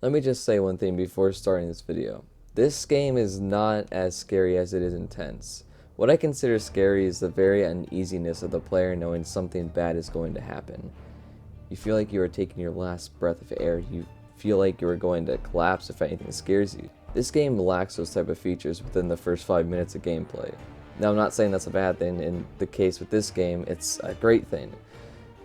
Let me just say one thing before starting this video. This game is not as scary as it is intense. What I consider scary is the very uneasiness of the player knowing something bad is going to happen. You feel like you are taking your last breath of air. You feel like you are going to collapse if anything scares you. This game lacks those type of features within the first 5 minutes of gameplay. Now, I'm not saying that's a bad thing. In the case with this game, it's a great thing.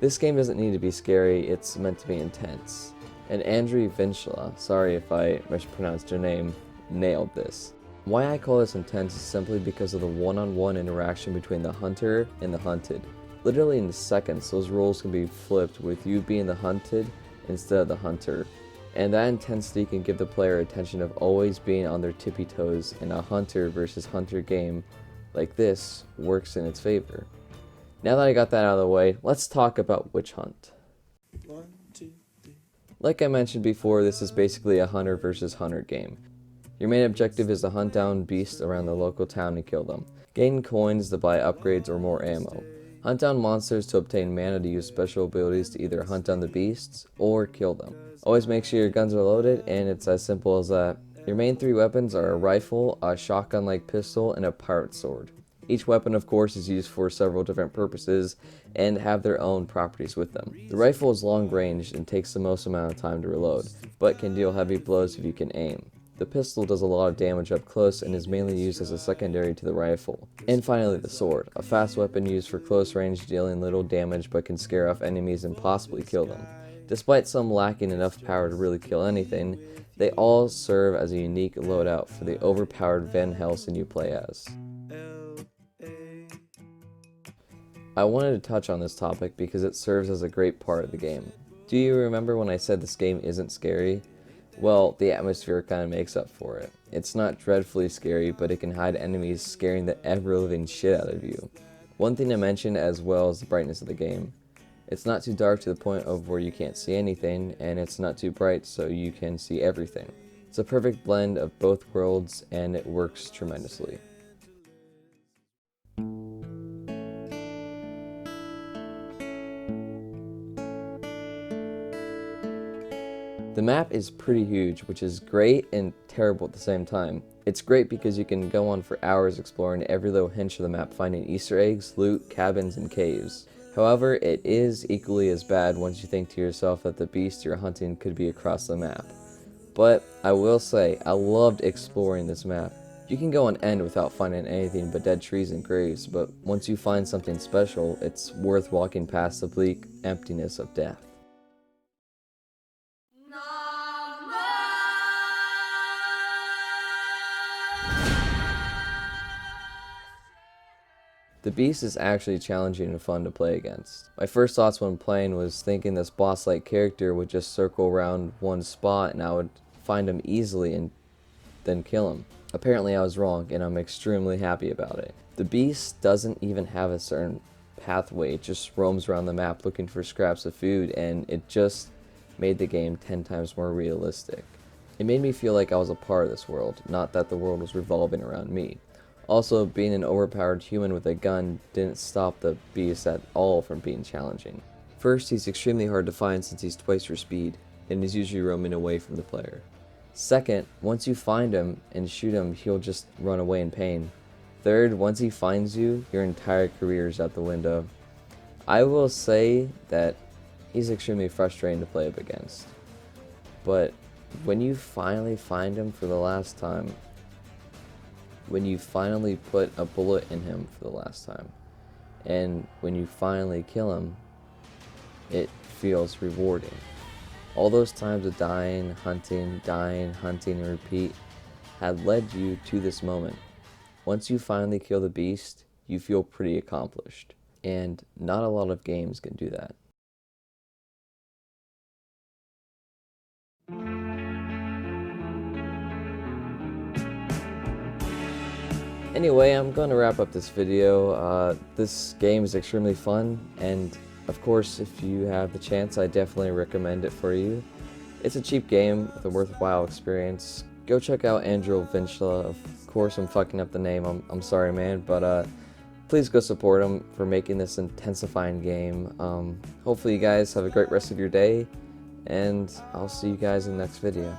This game doesn't need to be scary, it's meant to be intense. And Andriy Vinchla, sorry if I mispronounced your name, nailed this. Why I call this intense is simply because of the one-on-one interaction between the hunter and the hunted. Literally in seconds, those roles can be flipped with you being the hunted instead of the hunter. And that intensity can give the player attention of always being on their tippy toes, and a hunter versus hunter game like this works in its favor. Now that I got that out of the way, let's talk about Witch Hunt. 1, 2, 3. Like I mentioned before, this is basically a hunter versus hunter game. Your main objective is to hunt down beasts around the local town and kill them. Gain coins to buy upgrades or more ammo. Hunt down monsters to obtain mana to use special abilities to either hunt down the beasts or kill them. Always make sure your guns are loaded, and it's as simple as that. Your main 3 weapons are a rifle, a shotgun-like pistol, and a pirate sword. Each weapon, of course, is used for several different purposes and have their own properties with them. The rifle is long-ranged and takes the most amount of time to reload, but can deal heavy blows if you can aim. The pistol does a lot of damage up close and is mainly used as a secondary to the rifle. And finally, the sword, a fast weapon used for close range, dealing little damage but can scare off enemies and possibly kill them. Despite some lacking enough power to really kill anything, they all serve as a unique loadout for the overpowered Van Helsing you play as. I wanted to touch on this topic because it serves as a great part of the game. Do you remember when I said this game isn't scary? Well, the atmosphere kind of makes up for it. It's not dreadfully scary, but it can hide enemies scaring the ever-living shit out of you. One thing to mention as well is the brightness of the game. It's not too dark to the point of where you can't see anything, and it's not too bright so you can see everything. It's a perfect blend of both worlds, and it works tremendously. The map is pretty huge, which is great and terrible at the same time. It's great because you can go on for hours exploring every little hinge of the map, finding Easter eggs, loot, cabins, and caves. However, it is equally as bad once you think to yourself that the beast you're hunting could be across the map. But I will say, I loved exploring this map. You can go on end without finding anything but dead trees and graves, but once you find something special, it's worth walking past the bleak emptiness of death. The beast is actually challenging and fun to play against. My first thoughts when playing was thinking this boss-like character would just circle around one spot and I would find him easily and then kill him. Apparently I was wrong, and I'm extremely happy about it. The beast doesn't even have a certain pathway, it just roams around the map looking for scraps of food, and it just made the game 10 times more realistic. It made me feel like I was a part of this world, not that the world was revolving around me. Also, being an overpowered human with a gun didn't stop the beast at all from being challenging. First, he's extremely hard to find since he's twice your speed, and is usually roaming away from the player. Second, once you find him and shoot him, he'll just run away in pain. Third, once he finds you, your entire career is out the window. I will say that he's extremely frustrating to play up against. But when you finally find him for the last time, when you finally put a bullet in him for the last time, and when you finally kill him, it feels rewarding. All those times of dying, hunting, and repeat had led you to this moment. Once you finally kill the beast, you feel pretty accomplished, and not a lot of games can do that. Anyway, I'm going to wrap up this video. This game is extremely fun, and of course, if you have the chance, I definitely recommend it for you. It's a cheap game with a worthwhile experience. Go check out Andriy Vinchla. Of course, I'm fucking up the name. I'm sorry, man, but please go support him for making this intensifying game. Hopefully, you guys have a great rest of your day, and I'll see you guys in the next video.